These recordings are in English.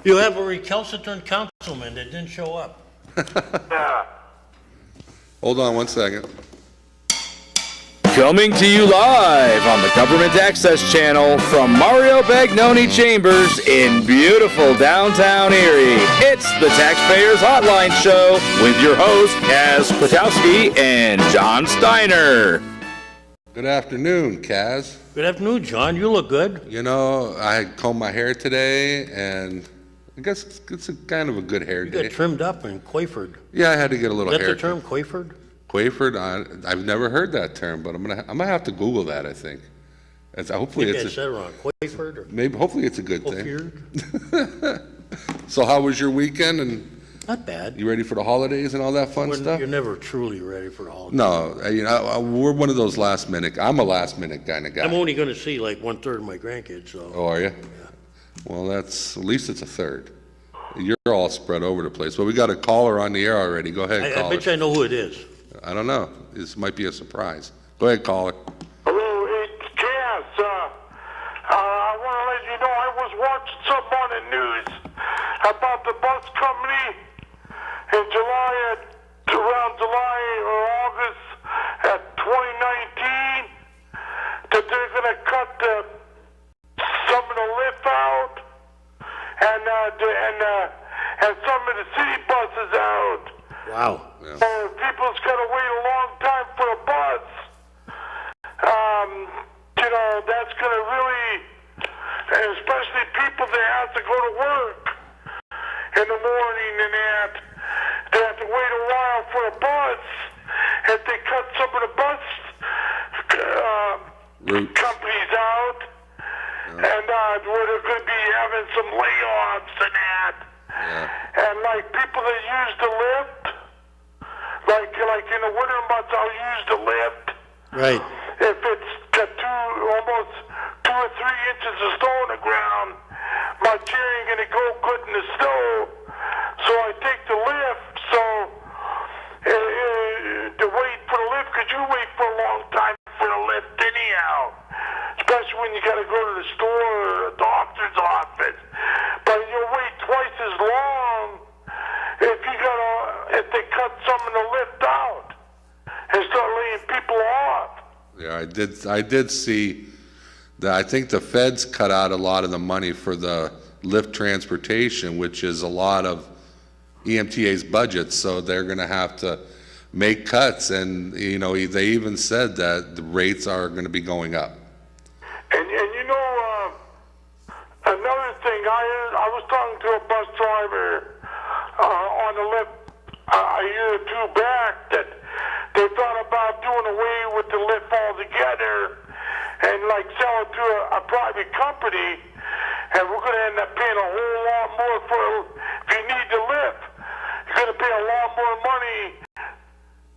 You have a recalcitrant councilman that didn't show up. Yeah. Hold on one second. Coming to you live on the Government Access Channel from Mario Bagnoni Chambers in beautiful downtown Erie. It's the Taxpayers Hotline Show with your hosts, Kaz Kwiatkowski and John Steiner. Good afternoon, Kaz. Good afternoon, John. You look good. You know, I combed my hair today, and I guess it's a kind of a good hair You day. got trimmed up and coifed. Yeah, I had to get a little Is that hair. the term, coifed? Quavered? I've never heard that term, but I'm gonna have to Google that. I think. Hopefully Maybe I it's said it wrong. Coifed or maybe hopefully it's a good thing. coifed? So how was your weekend? And Not bad. you ready for the holidays and all that fun stuff? You're never truly ready for the holidays. No, you know, we're one of those last minute. I'm a last minute kind of guy. I'm only going to see like 1/3 of my grandkids, so. Oh, are you? Well, at least it's a third. You're all spread over the place. But we got a caller on the air already. Go ahead, I caller. bet you I know who it is. I don't know. This might be a surprise. Go ahead, caller. Hello, it's Cass. I want to let you know I was watching something on the news about the bus company in around July or August at 2019, that they're going to cut some of the lift out and some of the city buses out. Wow. People's got to wait a long time for a bus. You know, that's going to really, especially people that have to go to work in the morning and that, they have to wait a while for a bus. If they cut some of the bus companies out, and where they're going to be having some layoffs and that. Yeah. And like people that use the lift, like in the winter months, I'll use the lift. Right. If it's got almost 2 or 3 inches of snow on the ground, my chair ain't gonna go good in the snow. So I take the lift. So to wait for the lift, because you wait for a long time for the lift anyhow. Especially when you gotta go to the store or a doctor's office. But you'll wait twice as long if they cut some of the lift out and start laying people off. Yeah, I did see that. I think the feds cut out a lot of the money for the lift transportation, which is a lot of EMTA's budget, so they're going to have to make cuts, and you know, they even said that the rates are going to be going up. And you know, another thing, I was talking to a bus driver on the lift a year or two back that they thought about doing away with the lift altogether and like sell it to a private company, and we're going to end up paying a whole lot more if you need the lift. You're going to pay a lot more money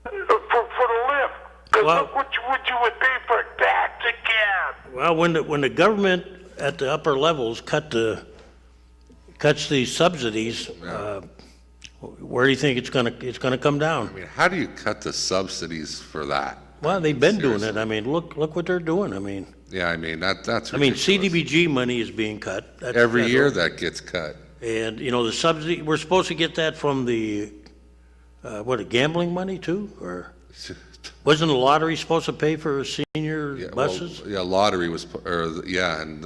for the lift. Because look what you would pay for a taxi cab. Well, when the government at the upper levels cuts these subsidies, where do you think it's gonna come down? I mean, how do you cut the subsidies for that? Well, they've been doing it. I mean, look what they're doing. I mean, Yeah, I mean that's. I mean, ridiculous. CDBG money is being cut. That's Every federal. year that gets cut. And you know the subsidy. We're supposed to get that from the gambling money too, or wasn't the lottery supposed to pay for senior buses? Well, lottery was, and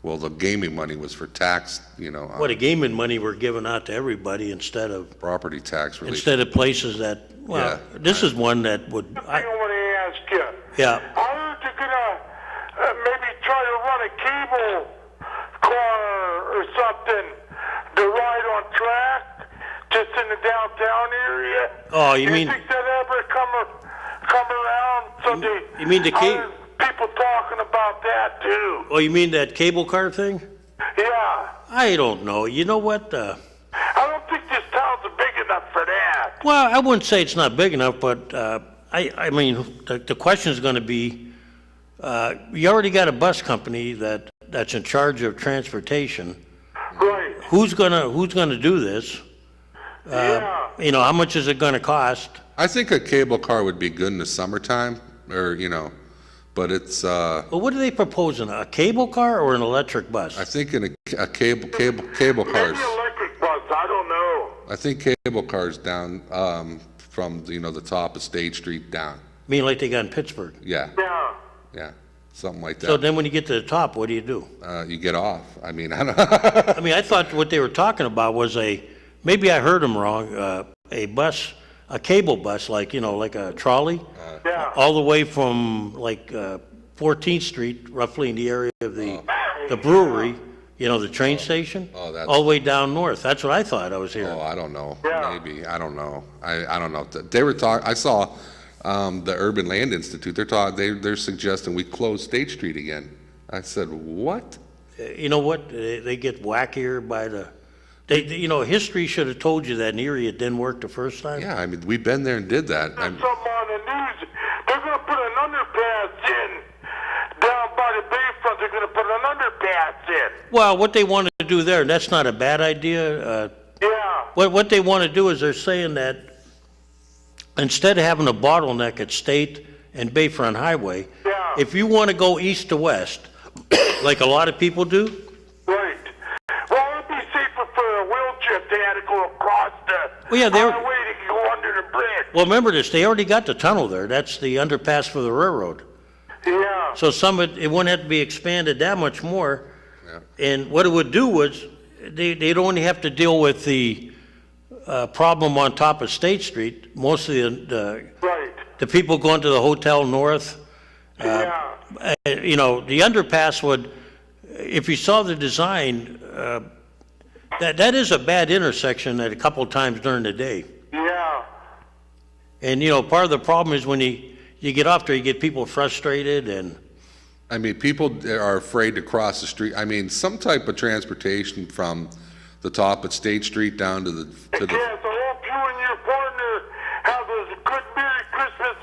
well, the gaming money was for tax. You know, The gaming money we're giving out to everybody instead of property tax relief. places that. Well, this is one that would. I want to ask you. Yeah. I heard you're gonna maybe try to run a cable car or something to ride on track just in the downtown area. Oh, you mean? Think that ever come around someday? You mean the cable? People talking about that too. Oh, you mean that cable car thing? Yeah. I don't know. You know what? I don't think this town's big enough for that. Well, I wouldn't say it's not big enough, but I mean, the question is going to be, you already got a bus company that's in charge of transportation. Right. Who's gonna do this? You know, how much is it going to cost? I think a cable car would be good in the summertime, or you know, But it's, Well, what are they proposing, a cable car or an electric bus? I think in a cable cars. Maybe electric bus, I don't know. I think cable cars down, from, the top of State Street down. I mean, like they got in Pittsburgh. Yeah, Yeah. yeah, something like So that. then when you get to the top, what do you do? You get off. I mean, I don't, I mean, I thought what they were talking about was maybe I heard them wrong, a bus, a cable bus, like, like a trolley, Yeah. all the way from like 14th Street, roughly in the area of the brewery, the train station, Oh, that's- all the way down north. That's what I thought I was hearing. oh, I don't know. Yeah. Maybe, I don't know. I don't know. They were I saw, the Urban Land Institute, they're suggesting we close State Street again. I said, what? You know what? They get wackier by history should have told you that in Erie it didn't work the first time. Yeah, I mean, we've been there and did that. There's something on the news. They're going to put an underpass in. Down by the bayfront, they're going to put an underpass in. Well, what they want to do there, and that's not a bad idea. Yeah. What they want to do is they're saying that instead of having a bottleneck at State and Bayfront Highway, Yeah. if you want to go east to west, like a lot of people do, Right. Well, it'd be safer for a wheelchair if they had to go across the Well, yeah, they're- highway to go under the bridge. well, remember this, they already got the tunnel there. That's the underpass for the railroad. Yeah. So it wouldn't have to be expanded that much more. And what it would do was, they'd only have to deal with the problem on top of State Street, mostly Right. the people going to the Hotel North. Yeah. The underpass would, if you saw the design, that is a bad intersection at a couple of times during the day. Yeah. And, part of the problem is when you get off there, you get people frustrated and, I mean, people are afraid to cross the street. I mean, some type of transportation from the top of State Street down to the, Yes, I hope you and your partner have a good Merry Christmas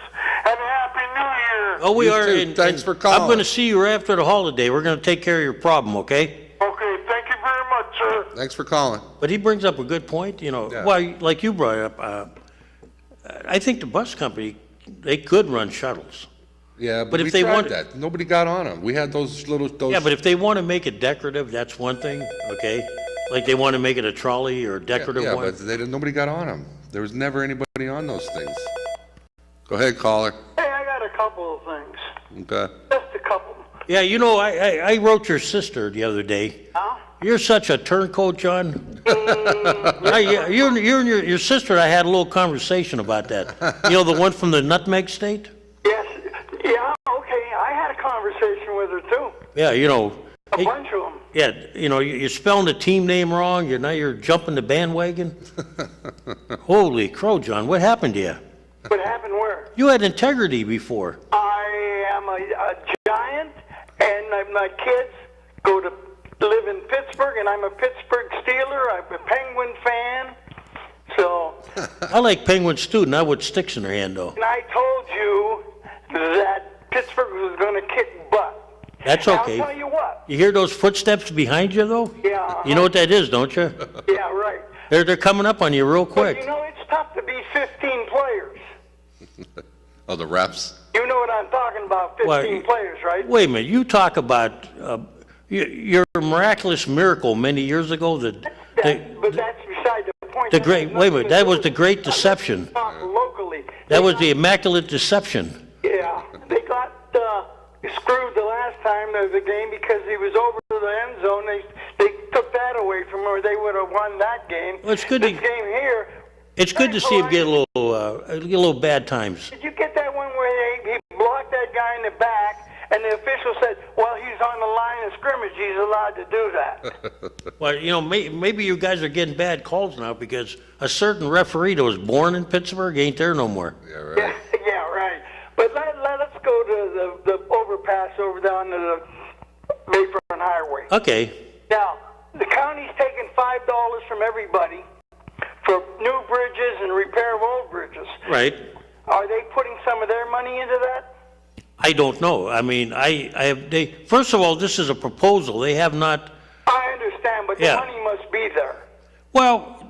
and a Happy New Year. oh, we You are. too. and- Thanks and for calling. I'm going to see you after the holiday. We're going to take care of your problem, okay? Okay, thank you very much, sir. Thanks for calling. But he brings up a good point, Yeah. well, like you brought up, I think the bus company, they could run shuttles. Yeah, But but if we they tried want- that. Nobody got on them. We had those. Yeah, but if they want to make it decorative, that's one thing, okay? Like they want to make it a trolley or a decorative Yeah, one. but nobody got on them. There was never anybody on those things. Go ahead, caller. Hey, I got a couple of things. Okay. Just a couple. Yeah, I wrote your sister the other day. Huh? You're such a turncoat, John. You and your sister and I had a little conversation about that. The one from the Nutmeg State? Yes. Yeah, okay. I had a conversation with her, too. Yeah, A hey, bunch of them. yeah, you're spelling the team name wrong. Now you're jumping the bandwagon. Holy crow, John, what happened to you? What happened where? You had integrity before. I am a giant, and my kids go to live in Pittsburgh, and I'm a Pittsburgh Steeler. I'm a Penguin fan. So, I like Penguins too, not with sticks in their hand, though. and I told you that Pittsburgh was going to kick butt. That's Now, okay. I'll tell you what. You hear those footsteps behind you, though? Yeah. You know what that is, don't you? Yeah, right. They're coming up on you real But quick. it's tough to be 15 players. Oh, the refs. You know what I'm talking about, 15 Well, players, right? Wait a minute, you talk about your miraculous miracle many years ago But that's beside the point. the great, wait a minute, that was the Great Deception. Talk locally. That was the Immaculate Deception. Yeah, they got screwed the last time of the game because he was over the end zone. They took that away from him, or they would have won that game. Well, it's good This to- game here. It's good to see him get a little bad times. Did you get that one where he blocked that guy in the back, and the official said, "Well, he's on the line of scrimmage. He's allowed to do that." Well, maybe you guys are getting bad calls now because a certain referee that was born in Pittsburgh ain't there no more. Yeah, right. Yeah, yeah, right. But let's go to the overpass over down to the Bayfront Highway. Okay, Now, the county's taking $5 from everybody for new bridges and repair of old bridges. right. Are they putting some of their money into that? I don't know. I mean, first of all, this is a proposal. They have not, I understand, but the Yeah. money must be there. well,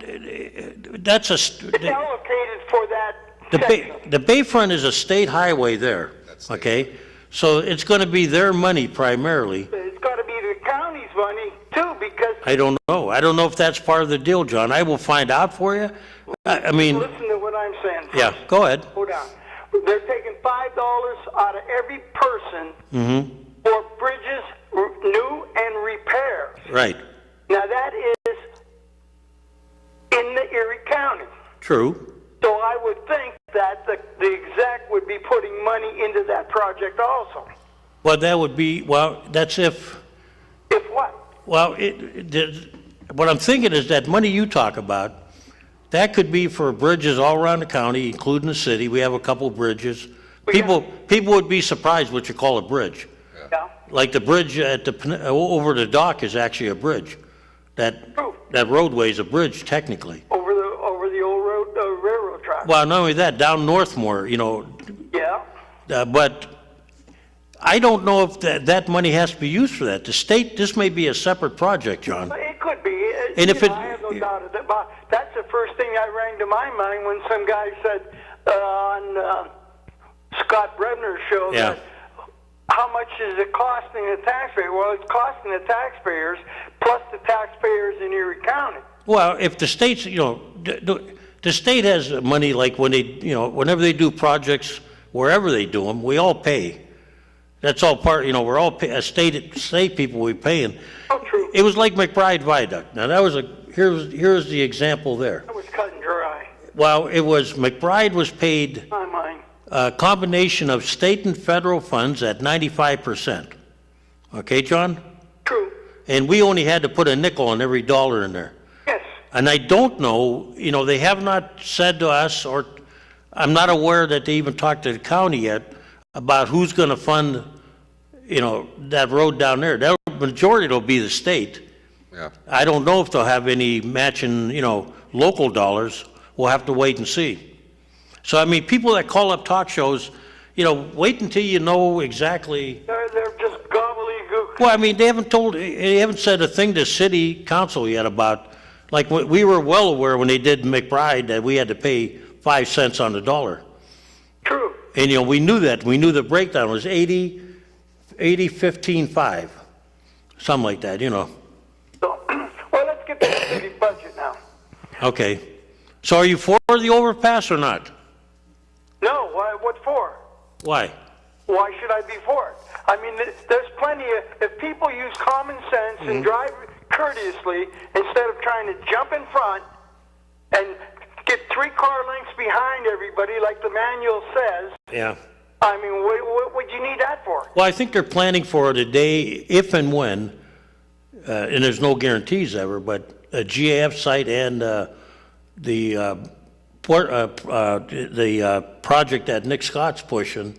that's It's allocated for that the section. Bayfront is a state highway there, okay? So it's going to be their money primarily. It's got to be the county's money too, because I don't know. I don't know if that's part of the deal, John. I will find out for you. I mean, listen to what I'm saying first. yeah, go ahead. Hold on. They're taking $5 out of every person for bridges, new and repairs. Right. Now that is in the Erie County. True. So I would think that the exec would be putting money into that project also. Well, that would be, well, that's if, If what? well, what I'm thinking is that money you talk about, that could be for bridges all around the county, including the city. We have a couple bridges. People would be surprised what you call a bridge. Yeah. Like the bridge at over the dock is actually a bridge. That roadway is a bridge technically. Over the old railroad track. Well, not only that, down Northmore, Yeah. but I don't know if that money has to be used for that. The state, this may be a separate project, John. It could be. And if I have no doubt of that. But that's the first thing that rang to my mind when some guy said on Scott Brebner's show Yeah. that how much is it costing the taxpayer? Well, it's costing the taxpayers plus the taxpayers in Erie County. Well, if the state's, the state has money like when they, whenever they do projects, wherever they do them, we all pay. That's all part, we're all state people we pay. And Oh, true. it was like McBride Viaduct. Now that was here's the example there. That was cut and dry. Well, McBride was paid In my mind. a combination of state and federal funds at 95%. Okay, John? True. And we only had to put a nickel on every dollar in there. Yes. And I don't know, they have not said to us, or I'm not aware that they even talked to the county yet about who's going to fund, that road down there. The majority will be the state. Yeah. I don't know if they'll have any matching, local dollars. We'll have to wait and see. So, I mean, people that call up talk shows, wait until you know exactly. They're just gobbledygook. Well, I mean, they haven't said a thing to city council yet about, like, we were well aware when they did McBride that we had to pay 5 cents on the dollar. True. And, we knew that. We knew the breakdown was 80, 15, 5. Something like that, So, well, let's get to the city budget now. Okay. So are you for the overpass or not? No, what for? Why? Why should I be for it? I mean, there's plenty of, if people use common sense and drive courteously instead of trying to jump in front and get 3 car lengths behind everybody like the manual says, Yeah. I mean, what would you need that for? Well, I think they're planning for it a day, if and when, and there's no guarantees ever, but a GAF site and the project that Nick Scott's pushing,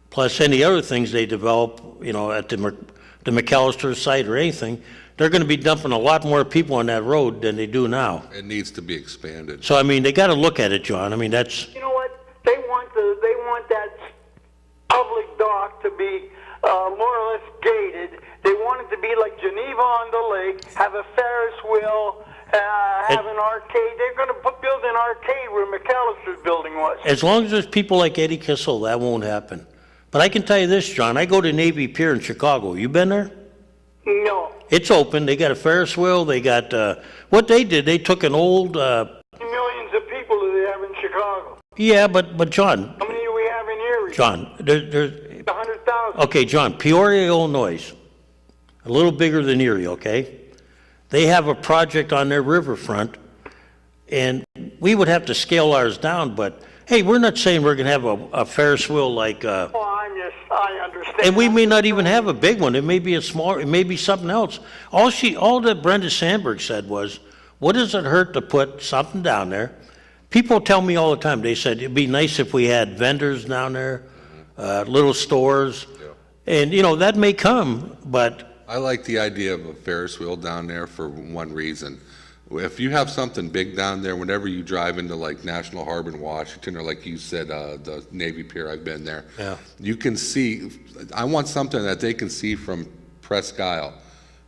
plus any other things they develop, at the McAllister site or anything, they're going to be dumping a lot more people on that road than they do now. It needs to be expanded. So, I mean, they got to look at it, John. I mean, that's, You know what? They want that public dock to be more or less gated. They want it to be like Geneva on the lake, have a Ferris wheel, have an arcade. They're going to build an arcade where McAllister's building was. as long as there's people like Eddie Kissel, that won't happen. But I can tell you this, John, I go to Navy Pier in Chicago. You been there? No. It's open. They got a Ferris wheel. They got, what they did, they took an old, Millions of people do they have in Chicago? yeah, but John, How many do we have in Erie? John, there's, 100,000. okay, John, Peoria, Illinois, a little bigger than Erie, okay? They have a project on their riverfront, and we would have to scale ours down, but hey, we're not saying we're going to have a Ferris wheel like, Well, I understand. and we may not even have a big one. It may be a small, it may be something else. All that Brenda Sandberg said was, what does it hurt to put something down there? People tell me all the time, they said it'd be nice if we had vendors down there, little stores, and that may come, but I like the idea of a Ferris wheel down there for one reason. If you have something big down there, whenever you drive into like National Harbor in Washington, or like you said, the Navy Pier, I've been there. Yeah. You can see, I want something that they can see from Presque Isle,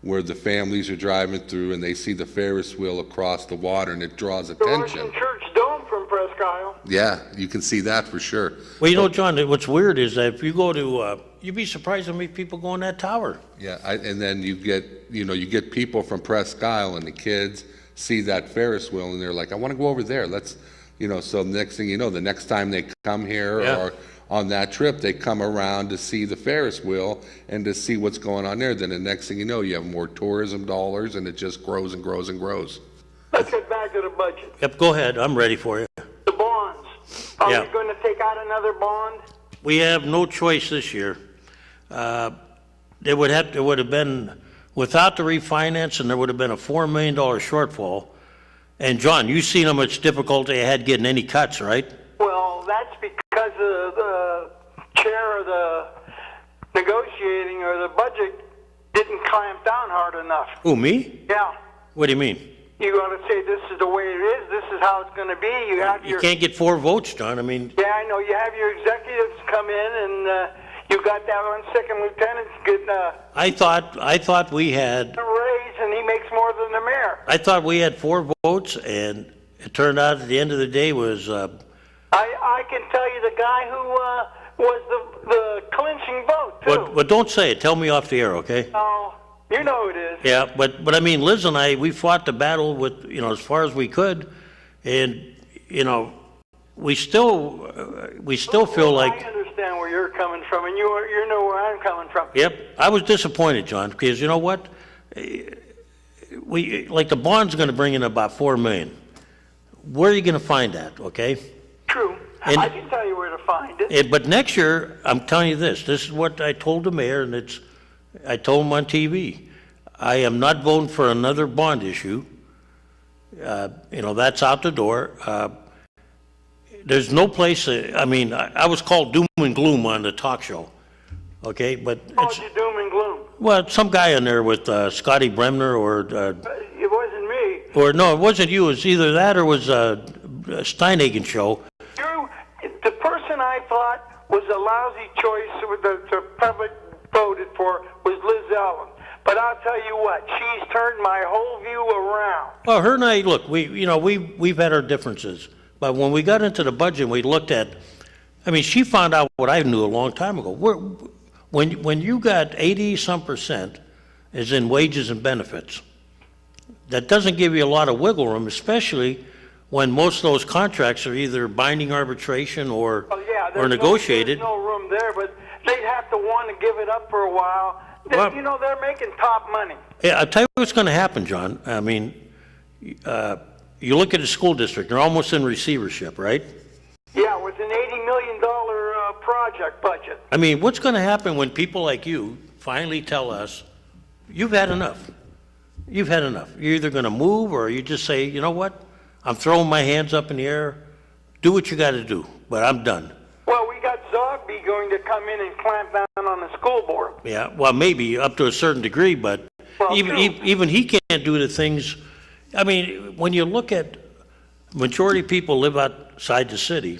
where the families are driving through and they see the Ferris wheel across the water and it draws the attention. Russian Church Dome from Presque Presque Isle? Yeah, you can see that for sure. Well, you know, John, what's weird is that if you go to, you'd be surprised how many people go in that tower. Yeah, and then you get people from Presque Isle and the kids see that Ferris wheel and they're like, I want to go over there. Let's, so next thing you know, the next time they come here Yeah. or on that trip, they come around to see the Ferris wheel and to see what's going on there. Then the next thing you know, you have more tourism dollars and it just grows and grows and grows. Let's get back to the budget. Yep, go ahead, I'm ready for you. The bonds. Are Yeah. we going to take out another bond? We have no choice this year. There would have been, without the refinance, and there would have been a $4 million shortfall. And John, you've seen how much difficulty I had getting any cuts, right? Well, that's because the chair of the negotiating or the budget didn't clamp down hard enough. Who, me? Yeah. What do you mean? You got to say this is the way it is. This is how it's going to be. You have You your. can't get 4 votes, John, I mean, Yeah, I know. You have your executives come in, and you got that one second lieutenant getting I thought we had, a raise, and he makes more than the mayor. I thought we had 4 votes, and it turned out at the end of the day was, I can tell you the guy who was the clinching vote too. but don't say it, tell me off the air, okay? Oh, you know who it is. Yeah, but I mean, Liz and I, we fought the battle with, as far as we could, and, we still feel I like, understand where you're coming from, and you know where I'm coming from. yep, I was disappointed, John, because you know what? Like the bond's gonna bring in about 4 million. Where are you gonna find that, okay? True. And- I can tell you where to find it. But next year, I'm telling you this is what I told the mayor, and I told him on TV. I am not voting for another bond issue. That's out the door. There's no place, I was called doom and gloom on the talk show, okay? But Called you doom and gloom. well, some guy in there with Scotty Bremner It wasn't me. or no, it wasn't you. It was either that or it was Steinhagen show. The person I thought was a lousy choice with the public voted for was Liz Allen. But I'll tell you what, she's turned my whole view around. Well, her and I, look, we've had our differences, but when we got into the budget, we looked at. She found out what I knew a long time ago. When you got 80-some% is in wages and benefits, that doesn't give you a lot of wiggle room, especially when most of those contracts are either binding arbitration or negotiated. There's no room there, but they'd have to want to give it up for a while. Well- They're making top money. Yeah, I'll tell you what's going to happen, John. You look at the school district; they're almost in receivership, right? Yeah, with an $80 million project budget. What's going to happen when people like you finally tell us, you've had enough? You've had enough. You're either going to move or you just say, you know what? I'm throwing my hands up in the air. Do what you got to do, but I'm done. Well, we got Zogby going to come in and clamp down on the school board. Yeah, well, maybe up to a certain degree, but Well, even he can't do the things. When you look at majority of people live outside the city,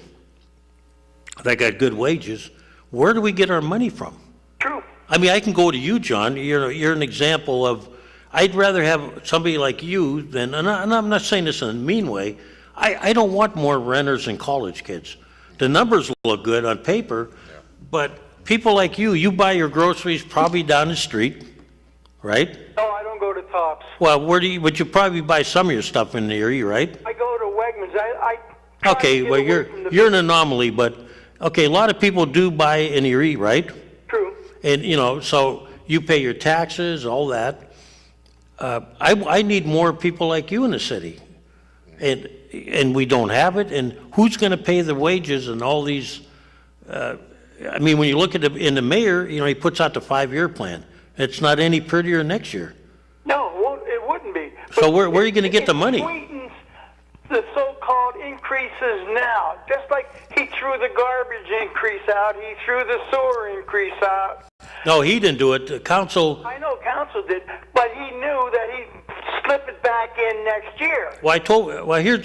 they got good wages. Where do we get our money from? True. I can go to you, John. You're an example of. I'd rather have somebody like you than, and I'm not saying this in a mean way. I don't want more renters and college kids. The numbers look good on paper, but people like you buy your groceries probably down the street, right? No, I don't go to Tops. Well, but you probably buy some of your stuff in the area, right? I go to Wegmans. I try to Okay, get well, away from the you're an anomaly, but, okay, a lot of people do buy in Erie, right? True. And, so you pay your taxes, all that. I need more people like you in the city. And we don't have it, and who's going to pay the wages and all these, when you look at in the mayor, he puts out the 5-year plan. It's not any prettier next year. No, it wouldn't be. So where are you going to get the money? It sweetens the so-called increases now. Just like he threw the garbage increase out, he threw the sewer increase out. No, he didn't do it. The council, I know council did, but he knew that he'd slip it back in next year. here's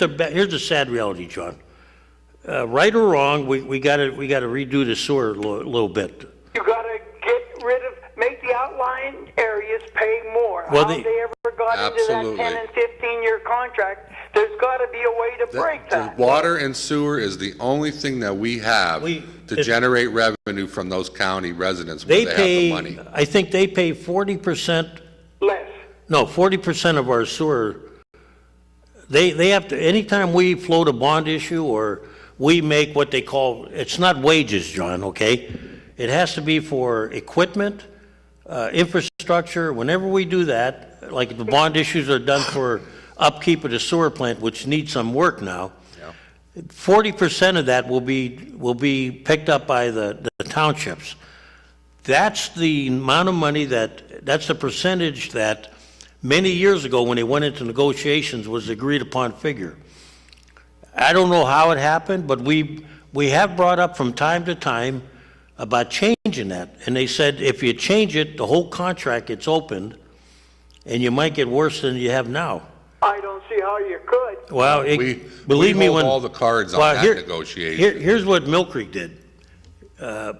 the sad reality, John. Right or wrong, we got to redo the sewer a little bit. You got to make the outlying areas pay more. how they- they ever got Absolutely. into that 10 and 15-year contract. There's got to be a way to break The that. water and sewer is the only thing that we have to it's- generate revenue from those county residents where They they have the pay, money. I think they pay 40%, Less. no, 40% of our sewer. They have to, anytime we float a bond issue or we make what they call, it's not wages, John, okay? It has to be for equipment, infrastructure. Whenever we do that, like the bond issues are done for upkeep of the sewer plant, which needs some work now, 40% of that will be picked up by the townships. That's the amount of money that's the percentage that many years ago when they went into negotiations was agreed upon figure. I don't know how it happened, but we have brought up from time to time about changing that. And they said if you change it, the whole contract gets opened and you might get worse than you have now. I don't see how you could. Well, believe We me, hold when all the cards on well, that here- negotiation. Here's what Mill Creek did.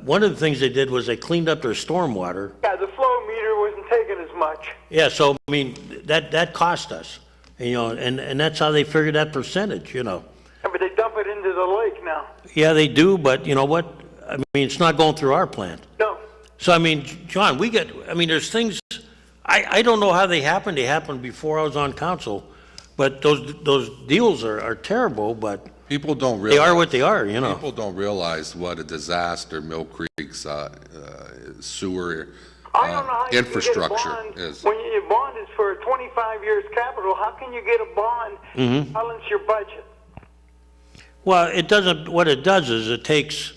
One of the things they did was they cleaned up their stormwater. Yeah, the flow meter wasn't taking as much. Yeah, so, I mean, that cost us, you know, and that's how they figured that percentage, you know. Yeah, but they dump it into the lake now. Yeah, they do, but you know what? I mean, it's not going through our plant. No. So, I mean, John, there's things, I don't know how they happened. They happened before I was on council, but those deals are terrible, but People don't they realize. are what they are, you know. People don't realize what a disaster Mill Creek's sewer I don't know how you infrastructure can get a bond. is. When your bond is for 25 years capital, how can you get a bond to balance your budget? Well, it doesn't, what it does is it takes,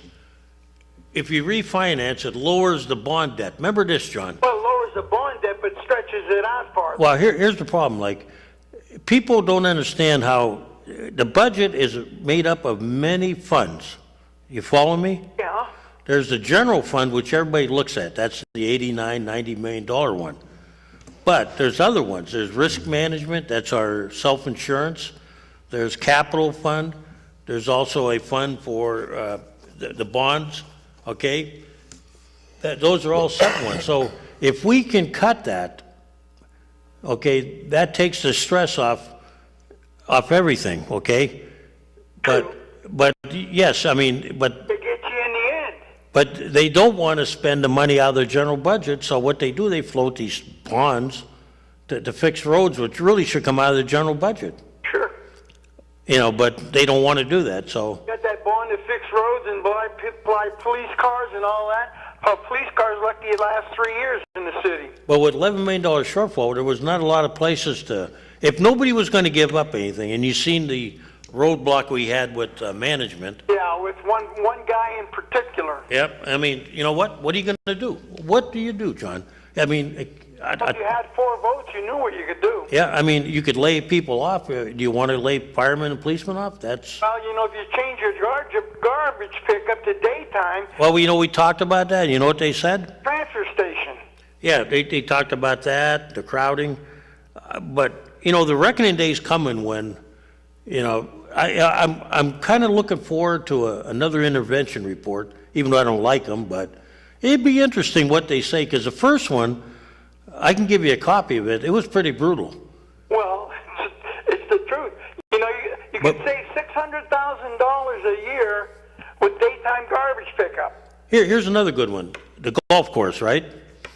if you refinance, it lowers the bond debt. Remember this, John? Well, it lowers the bond debt, but stretches it out farther. Well, here's the problem, like, people don't understand how, the budget is made up of many funds. You follow me? Yeah. There's the general fund, which everybody looks at, that's the 89, $90 million one. But there's other ones, there's risk management, that's our self-insurance, there's capital fund, there's also a fund for the bonds, okay? Those are all separate ones, so if we can cut that, okay, that takes the stress off everything, okay? But yes, I mean, but They get you in the end. but they don't want to spend the money out of their general budget, so what they do, they float these bonds to fix roads, which really should come out of the general budget. Sure. You know, but they don't want to do that, so, Got that bond to fix roads and buy police cars and all that. Police cars lucky it lasts 3 years in the city. but with $11 million shortfall, there was not a lot of places to, if nobody was going to give up anything, and you've seen the roadblock we had with management. Yeah, with one guy in particular. Yep, I mean, you know what are you going to do? What do you do, John? I mean, If you had 4 votes, you knew what you could do. yeah, I mean, you could lay people off. Do you want to lay firemen and policemen off? That's, Well, you know, if you change your garbage pickup to daytime, well, you know, we talked about that. You know what they said? transfer station. Yeah, they talked about that, the crowding. But, you know, the reckoning day's coming when, you know, I'm kind of looking forward to another intervention report, even though I don't like them, but it'd be interesting what they say, because the first one, I can give you a copy of it. It was pretty brutal. Well, it's the truth. You know, you could But- save $600,000 a year with daytime garbage pickup. Here's another good one. The golf course, right?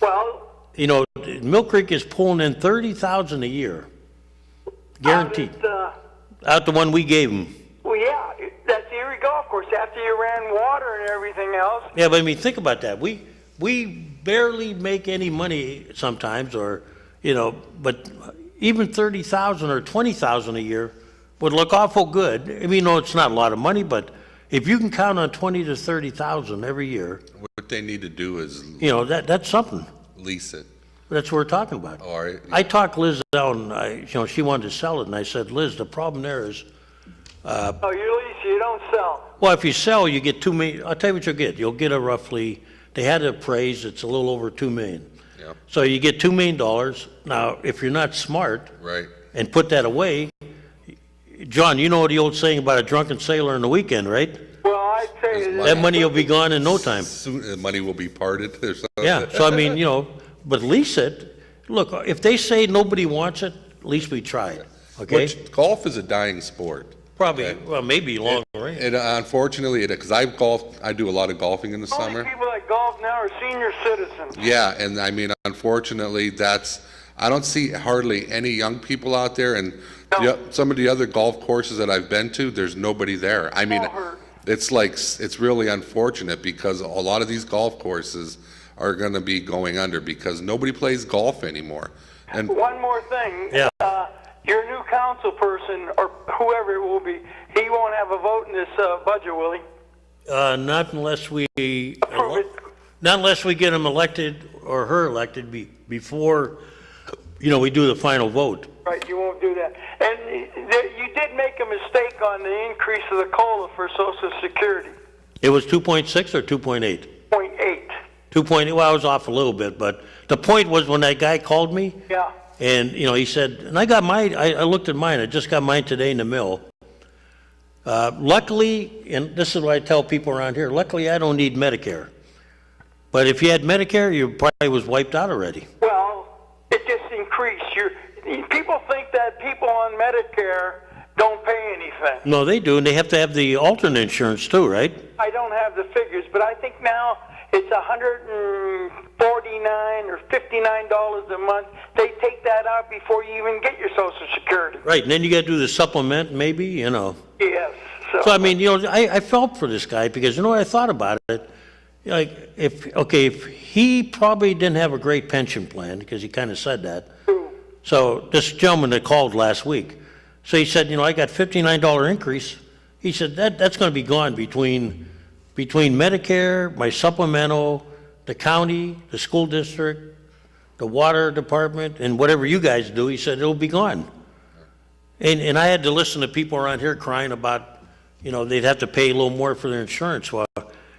Well, You know, Mill Creek is pulling in $30,000 a year, guaranteed. Out the one we gave them. Well, yeah, that's the Erie Golf Course. After you ran water and everything else, Yeah, but I mean, think about that. We barely make any money sometimes, or, you know, but even $30,000 or $20,000 a year would look awful good. I mean, no, it's not a lot of money, but if you can count on $20,000 to $30,000 every year, What they need to do is you know, that's something. lease it. That's what we're talking about. Or, I talked Liz down, you know, she wanted to sell it, and I said, Liz, the problem there is, oh, you lease, you don't sell. well, if you sell, you get $2 million. I'll tell you what you'll get. You'll get a roughly, they had it appraised, it's a little over $2 million. yeah, So you get $2 million. Now, if you're not smart right. and put that away, John, you know the old saying about a drunken sailor on the weekend, right? Well, I'd say It's That money will be gone in no time. Soon, the money will be parted or something. Yeah, so I mean, you know, but lease it. look, if they say nobody wants it, at least we tried, okay? Which, golf is a dying sport. Probably, okay? well, maybe long range. Unfortunately, because I do a lot of golfing in the summer. Only people that golf now are senior citizens. Yeah, and I mean, unfortunately, I don't see hardly any young people out there, and some of the other golf courses that I've been to, there's nobody there. I mean, it's really unfortunate because a lot of these golf courses are going to be going under because nobody plays golf anymore. And one more thing. Yeah. Your new council person, or whoever it will be, he won't have a vote in this budget, will he? Not unless we, Approve it. not unless we get him elected or her elected before, we do the final vote. Right, you won't do that. And you did make a mistake on the increase of the COLA for Social Security. It was 2.6 or 2.8? 0.8. 2.8, well, I was off a little bit, but the point was when that guy called me, Yeah. and, he said, and I got mine, I looked at mine, I just got mine today in the mail. Luckily, and this is what I tell people around here, luckily I don't need Medicare. But if you had Medicare, you probably was wiped out already. Well, it just increased. People think that people on Medicare don't pay anything. No, they do, and they have to have the alternate insurance too, right? I don't have the figures, but I think now it's $149 or $59 a month. They take that out before you even get your Social Security. Right, and then you got to do the supplement, maybe, Yes. So I mean, I felt for this guy because I thought about it. Like, if he probably didn't have a great pension plan because he kind of said that. True. So this gentleman that called last week, so he said, I got $59 increase. He said that's going to be gone between Medicare, my supplemental, the county, the school district, the water department, and whatever you guys do. He said it'll be gone. And I had to listen to people around here crying about, they'd have to pay a little more for their insurance. Well,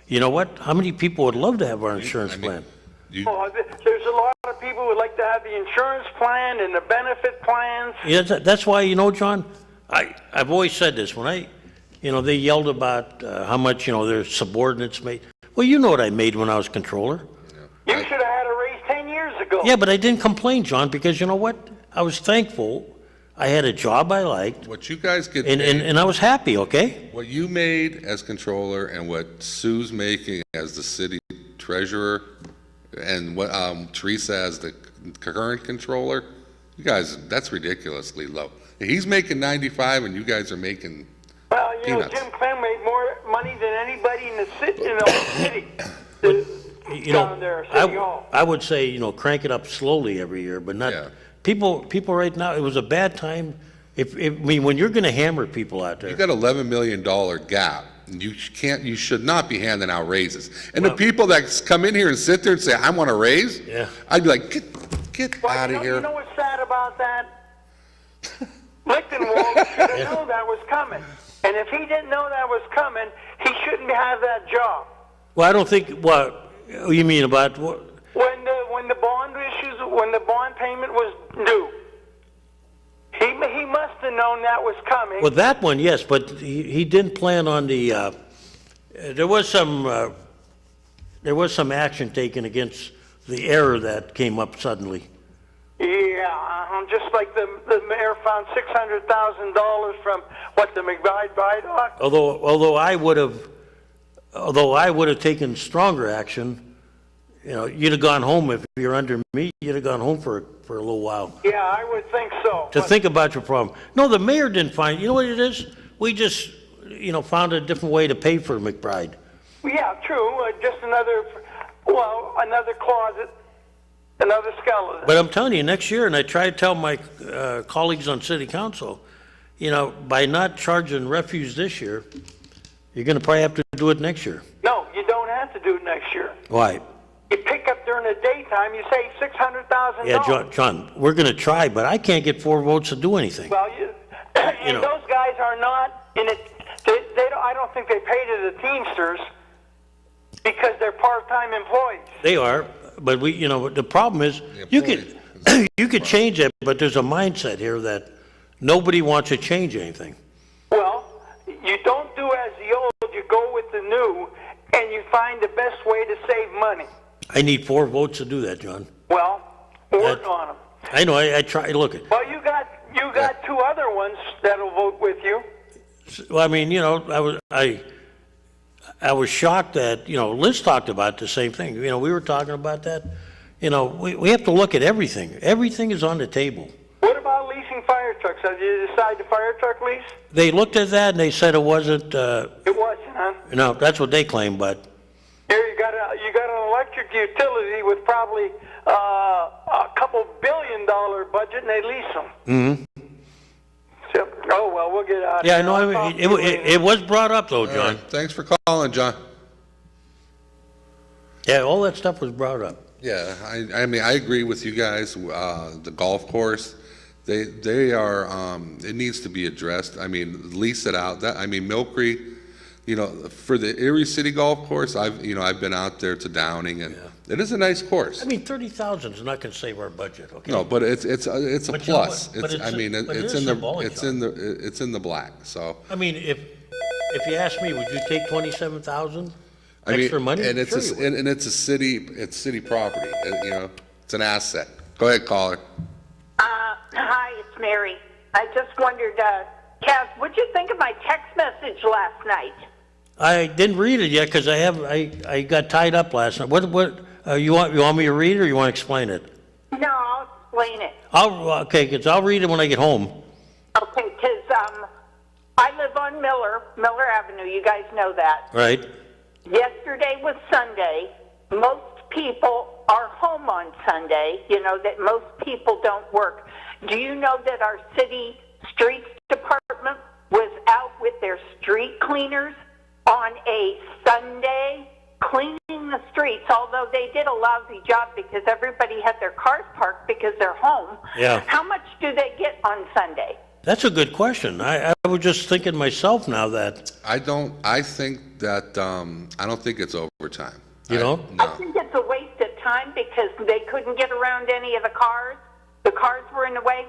you know what? How many people would love to have our insurance plan? There's a lot of people who would like to have the insurance plan and the benefit plans. Yeah, that's why, John, I've always said this. When they yelled about how much, their subordinates made. Well, you know what I made when I was controller. You should have had a raise 10 years ago. Yeah, but I didn't complain, John, because you know what? I was thankful. I had a job I liked. what you guys get And, paid, and I was happy, okay? what you made as controller and what Sue's making as the city treasurer and what Teresa as the current controller, you guys, that's ridiculously low. He's making 95 and you guys are making Well, peanuts. Jim Clem made more money than anybody in the city. Down there, City Hall. I would say, crank it up slowly every year, but not, Yeah. people right now, it was a bad time. When you're gonna hammer people out there. You got $11 million gap. You should not be handing out raises. And the people that come in here and sit there and say, I want a raise, Yeah. I'd be like, get Well, out of here. You know what's sad about that? Lichtenwald should have known that was coming. And if he didn't know that was coming, he shouldn't have that job. Well, I don't think, what you mean about, what? When the bond payment was due, he must have known that was coming. Well, that one, yes, but he didn't plan on the, there was some action taken against the error that came up suddenly. Yeah, just like the mayor found $600,000 from the McBride Viaduct. Although I would have taken stronger action, you'd have gone home if you're under me. You'd have gone home for a little while Yeah, I would think so. to think about your problem. No, the mayor didn't find. You know what it is? We just found a different way to pay for McBride. Yeah, true. Just another closet, another skeleton. But I'm telling you, next year, and I try to tell my colleagues on city council, by not charging refuse this year, you're going to probably have to do it next year. No, you don't have to do it next year. Why? You pick up during the daytime, you save $600,000. Yeah, John, we're going to try, but I can't get 4 votes to do anything. Well, those guys are not in it. I don't think they pay to the Teamsters because they're part-time employees. They are, but the problem is, you could change it, but there's a mindset here that nobody wants to change anything. Well, you don't do as the old, you go with the new, and you find the best way to save money. I need 4 votes to do that, John. Well, work on them. I know, I try, look, Well, you got two other ones that'll vote with you. well, I mean, you know, I was shocked that, you know, Liz talked about the same thing. You know, we were talking about that. You know, we have to look at everything. Everything is on the table. What about leasing fire trucks? Have you decided to fire truck lease? They looked at that and they said it wasn't, It wasn't, huh? no, that's what they claim, but, Here you got an electric utility with probably a couple $1 billion budget, and they lease them. mm-hmm. So, oh well, we'll get out. Yeah, I of know, here. I mean, it was brought up though, All John. right, thanks for calling, John. Yeah, all that stuff was brought up. Yeah, I mean, I agree with you guys. The golf course, they are, it needs to be addressed. I mean, lease it out. I mean, Mill Creek, you know, for the Erie City Golf Course, I've been out there to Downing, and it is a nice course. I mean, 30,000 is not going to save our budget, okay? No, but it's a But you know plus. what? But I mean, but it it's is in the symbolic, it's in the black. So I mean, if you ask me, would you take 27,000 I mean, extra money? and it's Sure you would. and it's city property. You know, it's an asset. Go ahead, caller. Hi, it's Mary. I just wondered, Kaz, what'd you think of my text message last night? I didn't read it yet because I got tied up last night. What you want me to read it or you want to explain it? No, I'll explain it. Because I'll read it when I get home. Okay, because I live on Miller Avenue. You guys know that. Right. Yesterday was Sunday. Most people are home on Sunday. You know that most people don't work. Do you know that our city streets department was out with their street cleaners on a Sunday cleaning the streets, although they did a lousy job because everybody had their cars parked because they're home. Yeah. How much do they get on Sunday? That's a good question. I was just thinking myself now that, I don't think it's overtime. You know? I No. think it's a waste of time because they couldn't get around any of the cars. The cars were in the way.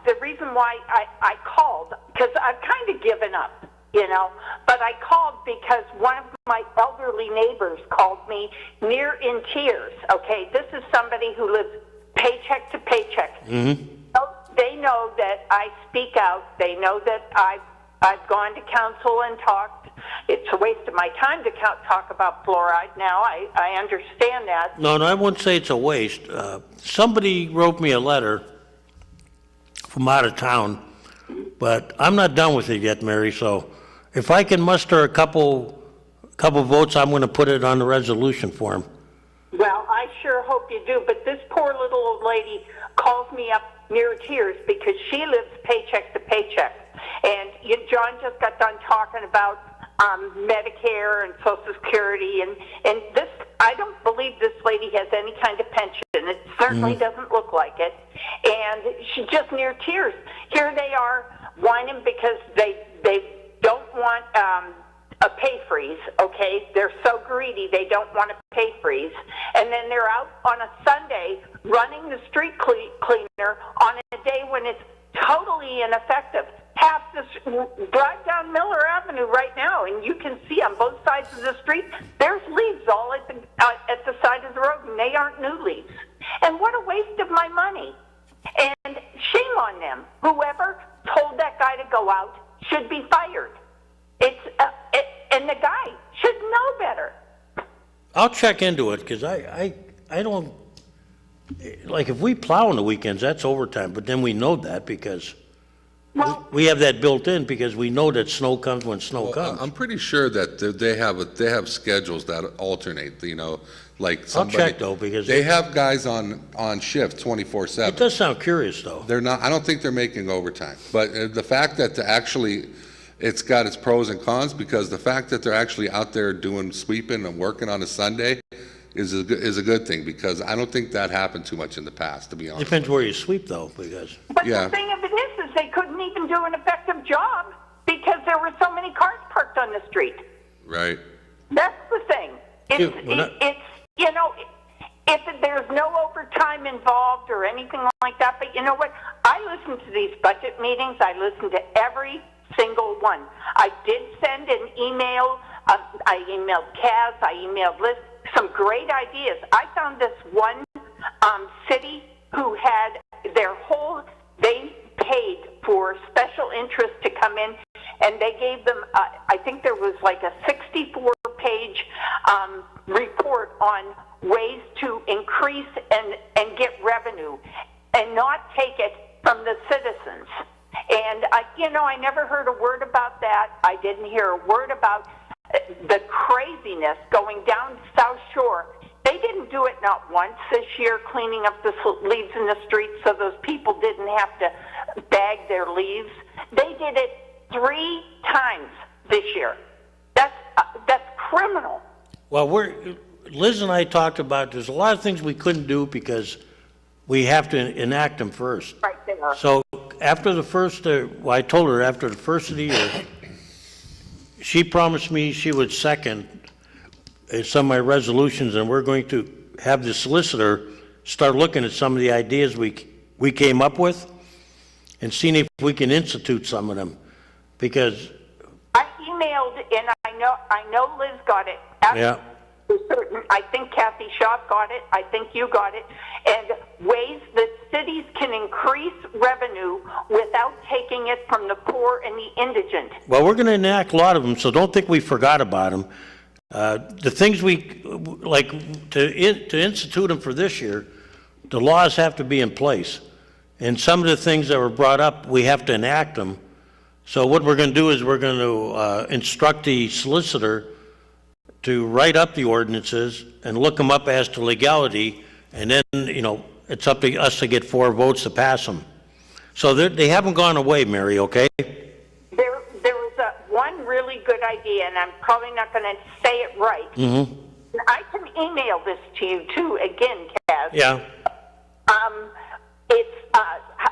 The reason why I called, because I've kind of given up, you know, but I called because one of my elderly neighbors called me near in tears, okay? This is somebody who lives paycheck to paycheck. Mm-hmm. So they know that I speak out. They know that I've gone to council and talked. It's a waste of my time to talk about fluoride now. I understand that. No, I wouldn't say it's a waste. Somebody wrote me a letter from out of town, but I'm not done with it yet, Mary, so if I can muster a couple votes, I'm going to put it on the resolution form. Well, I sure hope you do, but this poor little old lady calls me up near tears because she lives paycheck to paycheck. And John just got done talking about Medicare and Social Security, and this, I don't believe this lady has any kind of pension. It certainly doesn't look like it. And she's just near tears. Here they are whining because they don't want a pay freeze, okay? They're so greedy, they don't want a pay freeze. And then they're out on a Sunday running the street cleaner on a day when it's totally ineffective. Drive down Miller Avenue right now, and you can see on both sides of the street, there's leaves all at the side of the road, and they aren't new leaves. And what a waste of my money. And shame on them. Whoever told that guy to go out should be fired. And the guy should know better. I'll check into it, because I don't, like, if we plow on the weekends, that's overtime, but then we know that because we have that built in because we know that snow comes when snow comes. I'm pretty sure that they have schedules that alternate. You know, like somebody. I'll check though, because they have guys on shift 24/7. it does sound curious though. They're not. I don't think they're making overtime. But the fact that it's got its pros and cons, because the fact that they're actually out there doing sweeping and working on a Sunday is a good thing, because I don't think that happened too much in the past, to be honest. Depends where you sweep though, because But Yeah. the thing of it is they couldn't even do an effective job because there were so many cars parked on the street. Right. That's the thing. Yeah, If there's no overtime involved or anything like that, but you know what? I listen to these budget meetings. I listen to every single one. I did send an email. I emailed Kaz. I emailed Liz. Some great ideas. I found this one city who had they paid for special interest to come in, and they gave them, I think there was like a 64-page report on ways to increase and get revenue and not take it from the citizens. And I never heard a word about that. I didn't hear a word about the craziness going down South Shore. They didn't do it not once this year, cleaning up the leaves in the streets so those people didn't have to bag their leaves. They did it 3 times this year. That's criminal. Well, Liz and I talked about, there's a lot of things we couldn't do because we have to enact them first. Right there. So after the first, I told her after the first of the year, she promised me she would second some of my resolutions, and we're going to have the solicitor start looking at some of the ideas we came up with and seeing if we can institute some of them. Because I emailed, and I know Liz got it. yeah. Certain. I think Kathy Shaw got it. I think you got it. And ways that cities can increase revenue without taking it from the poor and the indigent. Well, we're going to enact a lot of them, so don't think we forgot about them. The things we, like, to institute them for this year, the laws have to be in place. And some of the things that were brought up, we have to enact them. So what we're going to do is we're going to instruct the solicitor to write up the ordinances and look them up as to legality, and then, it's up to us to get 4 votes to pass them. So they haven't gone away, Mary, okay? There was one really good idea, and I'm probably not going to say it right. Mm-hmm. I can email this to you, too, again, Kaz. Yeah. It's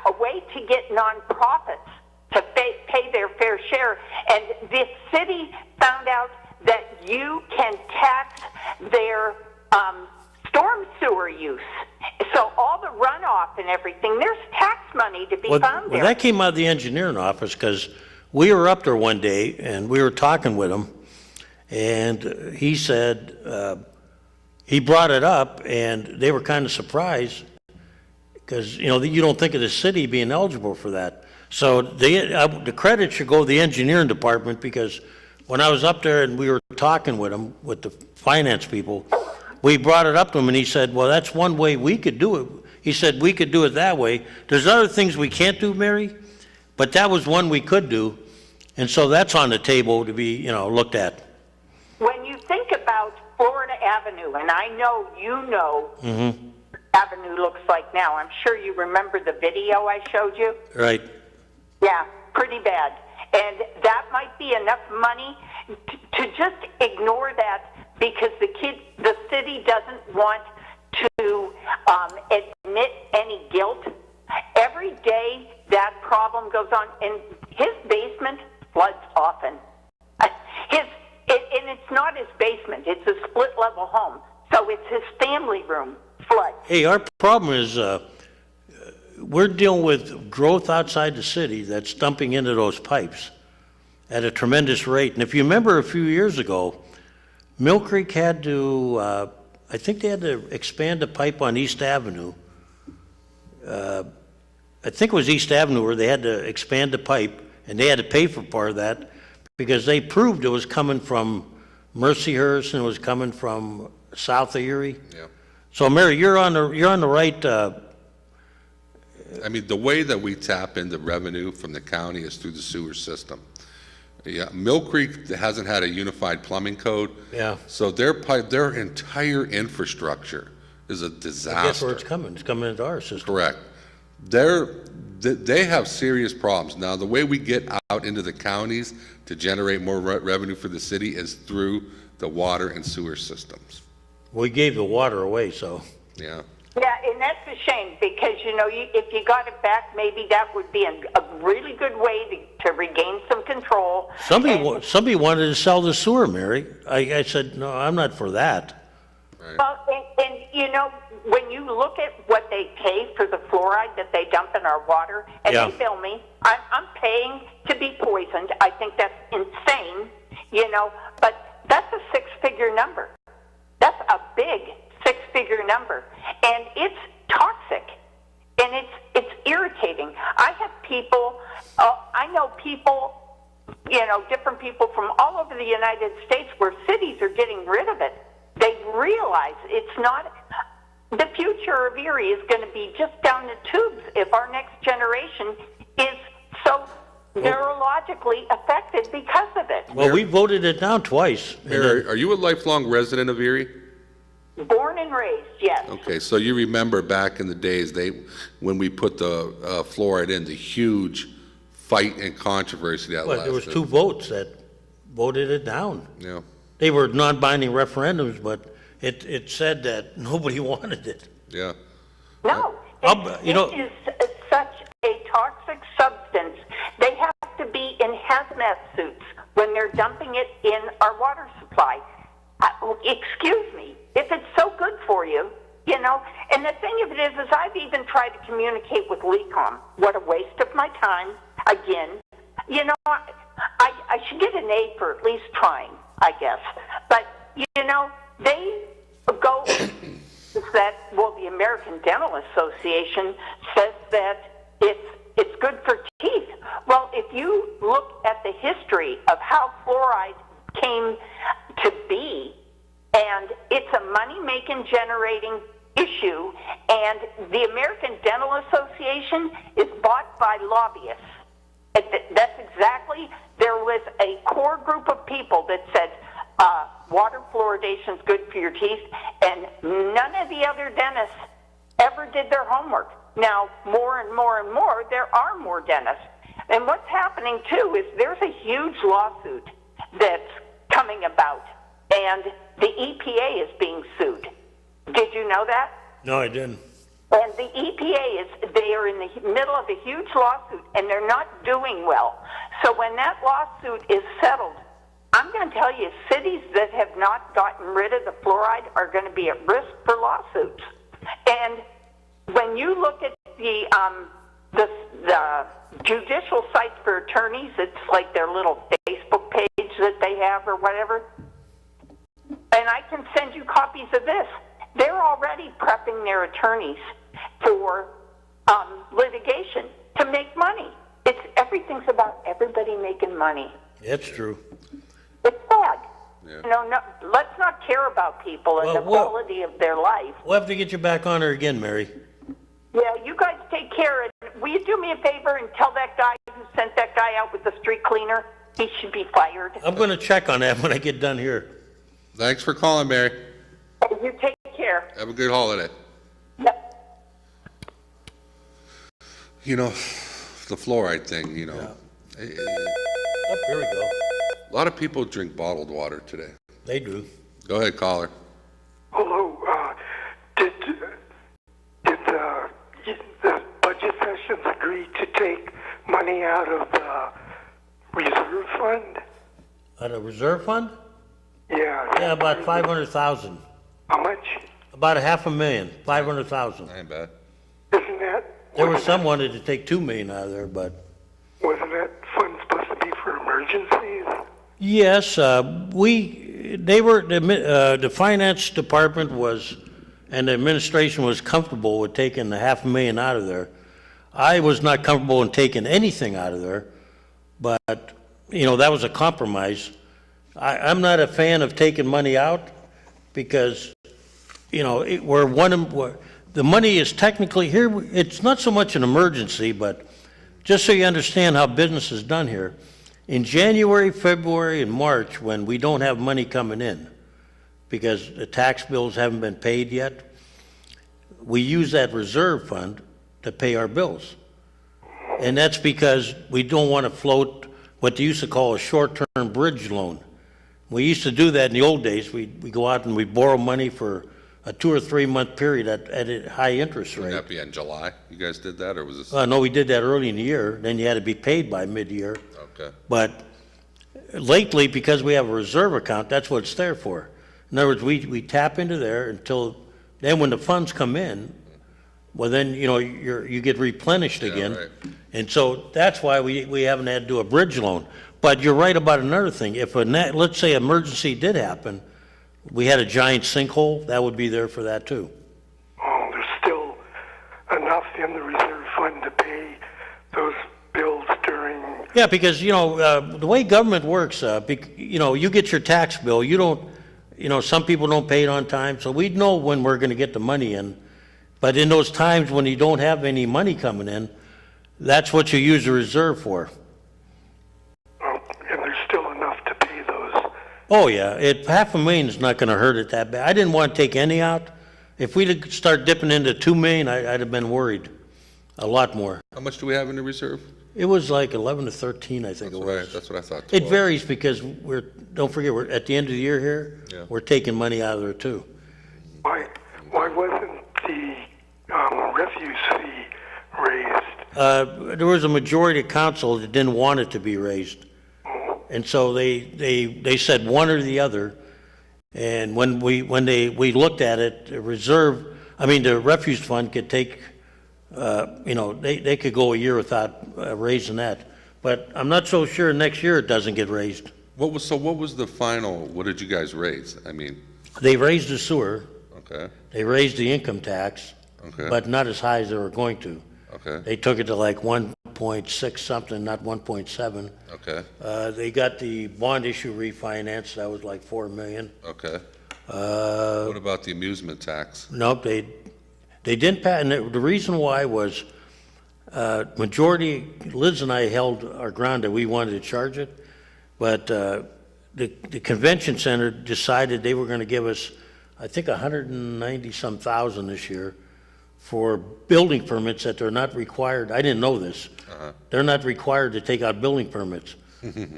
a way to get nonprofits to pay their fair share, and this city found out that you can tax their storm sewer use. So all the runoff and everything, there's tax money to be found there. Well, that came out of the engineering office because we were up there one day and we were talking with him, and he said, he brought it up, and they were kind of surprised because, you don't think of the city being eligible for that. So the credit should go to the engineering department, because when I was up there and we were talking with him, with the finance people, we brought it up to him, and he said, well, that's one way we could do it. He said we could do it that way. There's other things we can't do, Mary, but that was one we could do. And so that's on the table to be, looked at. When you think about Florida Avenue, and I know you know Mm-hmm. Avenue looks like now. I'm sure you remember the video I showed you. Right. Yeah, pretty bad. And that might be enough money to just ignore that, because the city doesn't want to admit any guilt. Every day that problem goes on, and his basement floods often. And it's not his basement; it's a split-level home, so it's his family room floods. Hey, our problem is we're dealing with growth outside the city that's dumping into those pipes at a tremendous rate. And if you remember a few years ago, Mill Creek had to, I think they had to expand the pipe on East Avenue. I think it was East Avenue where they had to expand the pipe, and they had to pay for part of that because they proved it was coming from Mercyhurst and it was coming from south of Erie. Yeah. So, Mary, you're on the right. I mean, the way that we tap into revenue from the county is through the sewer system. Yeah, Mill Creek hasn't had a unified plumbing code. Yeah. So their entire infrastructure is a disaster. Guess where it's coming? It's coming into our system. Correct. They have serious problems. Now, the way we get out into the counties to generate more revenue for the city is through the water and sewer systems. We gave the water away, so. Yeah. Yeah, and that's a shame, because, if you got it back, maybe that would be a really good way to regain some control. Somebody wanted to sell the sewer, Mary. I said, no, I'm not for that. Right. Well, and when you look at what they pay for the fluoride that they dump in our water, and Yeah. they bill me, I'm paying to be poisoned. I think that's insane, but that's a 6-figure number. That's a big 6-figure number, and it's toxic. people, different people from all over the United States where cities are getting rid of it. They realize it's not, the future of Erie is going to be just down the tubes if our next generation is so neurologically affected because of it. Well, we voted it down twice. Mayor, are you a lifelong resident of Erie? Born and raised, yes. Okay, so you remember back in the days, when we put the fluoride in, the huge fight and controversy that But lasted. there was 2 votes that voted it down. Yeah, They were non-binding referendums, but it said that nobody wanted it. yeah. No, it is such a toxic substance. They have to be in hazmat suits when they're dumping it in our water supply. Excuse me, if it's so good for you, and the thing of it is I've even tried to communicate with LECOM. What a waste of my time. Again, I should get an A for at least trying, I guess. But, they go that, the American Dental Association says that it's good for teeth. Well, if you look at the history of how fluoride came to be, and it's a money-making generating issue, and the American Dental Association is bought by lobbyists. That's exactly, there was a core group of people that said water fluoridation is good for your teeth, and none of the other dentists ever did their homework. Now, more and more and more, there are more dentists. And what's happening, too, is there's a huge lawsuit that's coming about, and the EPA is being sued. Did you know that? No, I didn't. And the EPA they are in the middle of a huge lawsuit, and they're not doing well. So when that lawsuit is settled, I'm going to tell you, cities that have not gotten rid of the fluoride are going to be at risk for lawsuits. And when you look at the judicial sites for attorneys, it's like their little Facebook page that they have or whatever. And I can send you copies of this. They're already prepping their attorneys for litigation to make money. Everything's about everybody making money. That's true. It's sad. Yeah. Let's not care about people and the quality of their life. We'll have to get you back on her again, Mary. Yeah, you guys take care. Will you do me a favor and tell that guy who sent that guy out with the street cleaner he should be fired? I'm going to check on that when I get done here. Thanks for calling, Mary. You take care. Have a good holiday. Yep. The fluoride thing, Oh, here we go. A lot of people drink bottled water today. They do. Go ahead, caller. Hello, did the budget sessions agree to take money out of the reserve fund? Out of reserve fund? Yeah. Yeah, about 500,000. How much? About $500,000, 500,000. Ain't bad. Isn't that? There was some wanted to take $2 million out of there, but Wasn't that fund supposed to be for emergencies? yes, the finance department and the administration was comfortable with taking the $500,000 out of there. I was not comfortable in taking anything out of there, but, that was a compromise. I'm not a fan of taking money out because, the money is technically here. It's not so much an emergency, but just so you understand how business is done here, in January, February, and March, when we don't have money coming in because the tax bills haven't been paid yet, we use that reserve fund to pay our bills. And that's because we don't want to float what they used to call a short-term bridge loan. We used to do that in the old days. We go out and we borrow money for a 2 or 3 month period at a high interest Would rate. that be in July? You guys did that, or was this? No, we did that early in the year. Then you had to be paid by mid-year. Okay. But lately, because we have a reserve account, that's what it's there for. In other words, we tap into there until, then when the funds come in, well, then, you get replenished again. Right. And so that's why we haven't had to do a bridge loan. But you're right about another thing. If let's say emergency did happen, we had a giant sinkhole, that would be there for that too. Oh, there's still enough in the reserve fund to pay those bills during Yeah, because, the way government works, you get your tax bill, you don't, some people don't pay it on time, so we know when we're gonna get the money in. But in those times when you don't have any money coming in, that's what you use the reserve for. And there's still enough to pay those. Oh, yeah, $500,000 is not gonna hurt it that bad. I didn't want to take any out. If we'd start dipping into $2 million, I'd have been worried, a lot more. How much do we have in the reserve? It was like 11 to 13, I think it That's was. right, that's what I thought. It 12. varies because don't forget, we're at the end of the year here. Yeah. We're taking money out of there too. Why wasn't the refuse fee raised? There was a majority of council that didn't want it to be raised. And so they said one or the other. And when we looked at it, the refuse fund could take, they could go a year without raising that. But I'm not so sure next year it doesn't get raised. What was the final, what did you guys raise? They raised the sewer, Okay, they raised the income tax, okay, but not as high as they were going to. okay, They took it to like 1.6 something, not 1.7. okay, They got the bond issue refinanced, that was like $4 million. okay. What about the amusement tax? Nope, they didn't pass, and the reason why was, Liz and I held our ground that we wanted to charge it, but, the convention center decided they were gonna give us, I think, 190-some thousand this year for building permits that they're not required, I didn't know this. They're not required to take out building permits.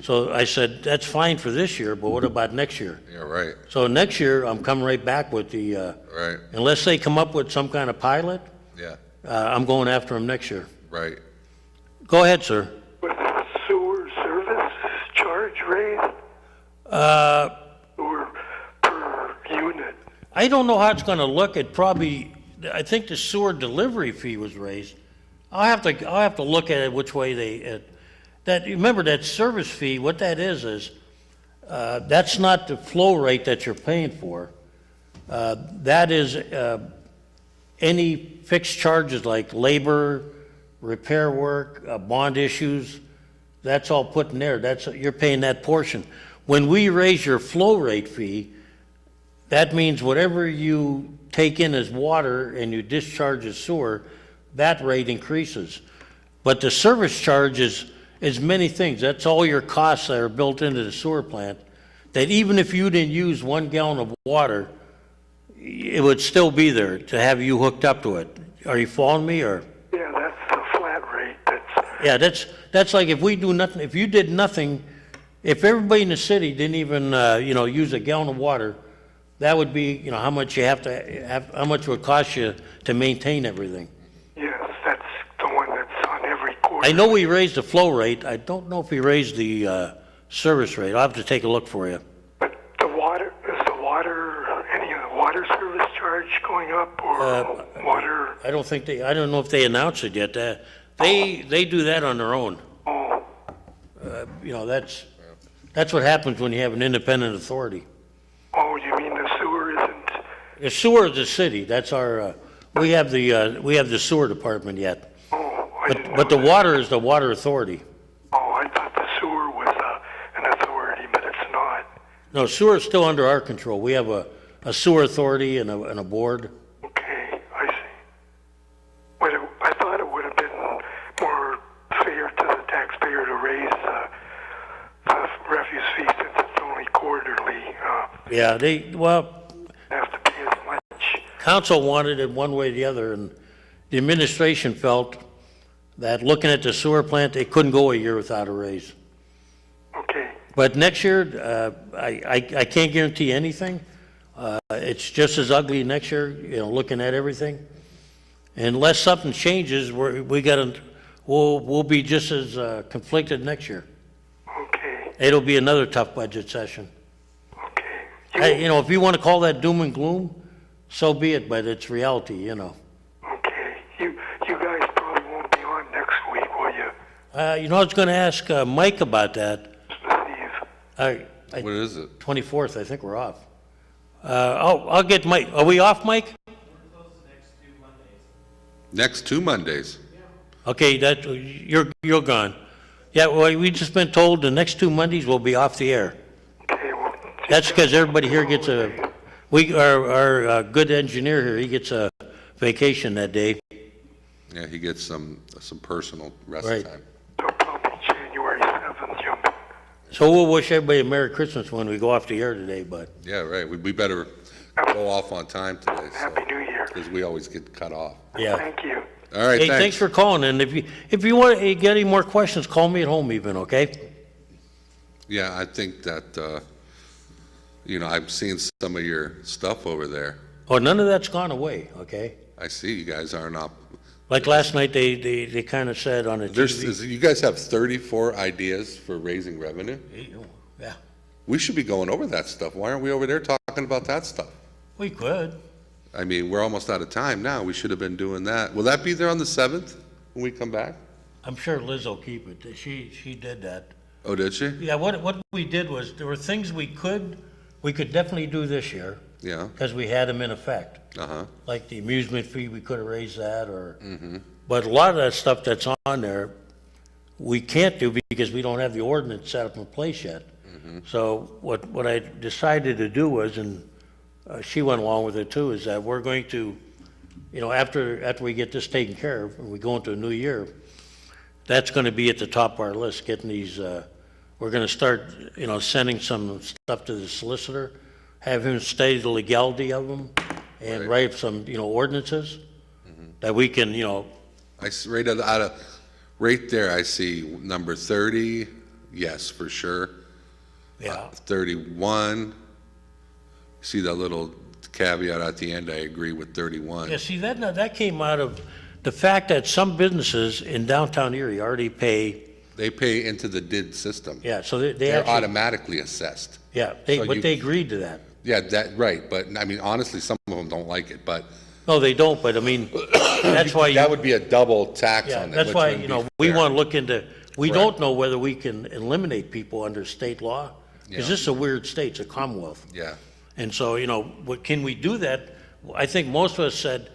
So I said, that's fine for this year, but what about next year? Yeah, right, So next year, I'm coming right back with the, right, unless they come up with some kind of pilot, yeah, I'm going after them next year. right. Go ahead, sir. Was the sewer service charge raised? Or per unit? I don't know how it's gonna look, I think the sewer delivery fee was raised. I'll have to look at it which way remember that service fee, what that is, that's not the flow rate that you're paying for. That is, any fixed charges like labor, repair work, bond issues, that's all put in there. You're paying that portion. When we raise your flow rate fee, that means whatever you take in as water and you discharge as sewer, that rate increases. But the service charge is many things. That's all your costs that are built into the sewer plant, that even if you didn't use 1 gallon of water, it would still be there to have you hooked up to it. Are you following me, or? Yeah, that's the flat rate. Yeah, that's like if we do nothing, if you did nothing, if everybody in the city didn't even, use a gallon of water, that would be, how much you have to have, how much it would cost you to maintain everything. Yes, that's the one that's on every quarter. I know we raised the flow rate. I don't know if we raised the service rate. I'll have to take a look for you. But any of the water service charge going up, or water? I don't know if they announced it yet. They do that on their own. Oh, That's what happens when you have an independent authority. you mean the sewer isn't? The sewer is the city. That's our, we have the sewer department yet. Oh, I didn't know But the that. water is the water authority. Oh, I thought the sewer was an authority, but it's not. No, sewer is still under our control. We have a sewer authority and a board. Okay, I see. But I thought it would have been more fair to the taxpayer to raise the refuse fee since it's only quarterly. Yeah, Have to pay as much. council wanted it one way or the other, and the administration felt that looking at the sewer plant, they couldn't go a year without a raise. Okay. But next year, I can't guarantee anything. It's just as ugly next year, looking at everything. Unless something changes, we'll be just as conflicted next year. Okay. It'll be another tough budget session. Okay. Hey, if you want to call that doom and gloom, so be it, but it's reality. Okay. You guys probably won't be on next week, will you, I was going to ask Mike about that. Steve? What is it? 24th, I think we're off. I'll get Mike. Are we off, Mike? Next 2 Mondays. Okay, you're gone. Yeah, well, we just been told the next 2 Mondays will be off the air. Okay, well, That's because everybody here gets our good engineer here, he gets a vacation that day. Yeah, he gets some personal rest Right. time. so probably January 7th, young man. So we'll wish everybody a Merry Christmas when we go off the air today, but, Yeah, right. We better go off on time today, Happy New Year. because we always get cut off. yeah. Thank you. All right, Hey, thanks thanks. for calling, and if you want to get any more questions, call me at home even, okay? Yeah, I think that, I've seen some of your stuff over there. Oh, none of that's gone away, okay? I see you guys aren't up. Like last night, they kind of said on the TV. You guys have 34 ideas for raising revenue? Yeah, We should be going over that stuff. Why aren't we over there talking about that stuff? we could. I mean, we're almost out of time now. We should have been doing that. Will that be there on the 7th when we come back? I'm sure Liz will keep it. She did that. Oh, did she? Yeah, what we did was, there were things we could definitely do this year, Yeah, because we had them in effect. uh-huh. Like the amusement fee, we could have raised that, or, but a lot of that stuff that's on there, we can't do because we don't have the ordinance set up in place yet. So what I decided to do was, and she went along with it too, is that we're going to, after we get this taken care of, and we go into a new year, that's gonna be at the top of our list, getting these, we're gonna start, sending some stuff to the solicitor, have him study the legality of them, and Right. write some, ordinances that we can, I see, right there, I see number 30, yes, for sure. yeah. 31, see that little caveat at the end, I agree with 31. Yeah, see, that came out of the fact that some businesses in downtown Erie already pay, They pay into the DID system. yeah, so they They're actually, automatically assessed. yeah, so but you- they agreed to that. Yeah, right, but I mean, honestly, some of them don't like it, but No, they don't, but I mean, that's why that would be a double tax yeah, on them. that's which why, wouldn't be we fair. want to look into, we Right. don't know whether we can eliminate people under state law, because Yeah. this is a weird state, it's a commonwealth. Yeah, And so, can we do that? I think most of us said,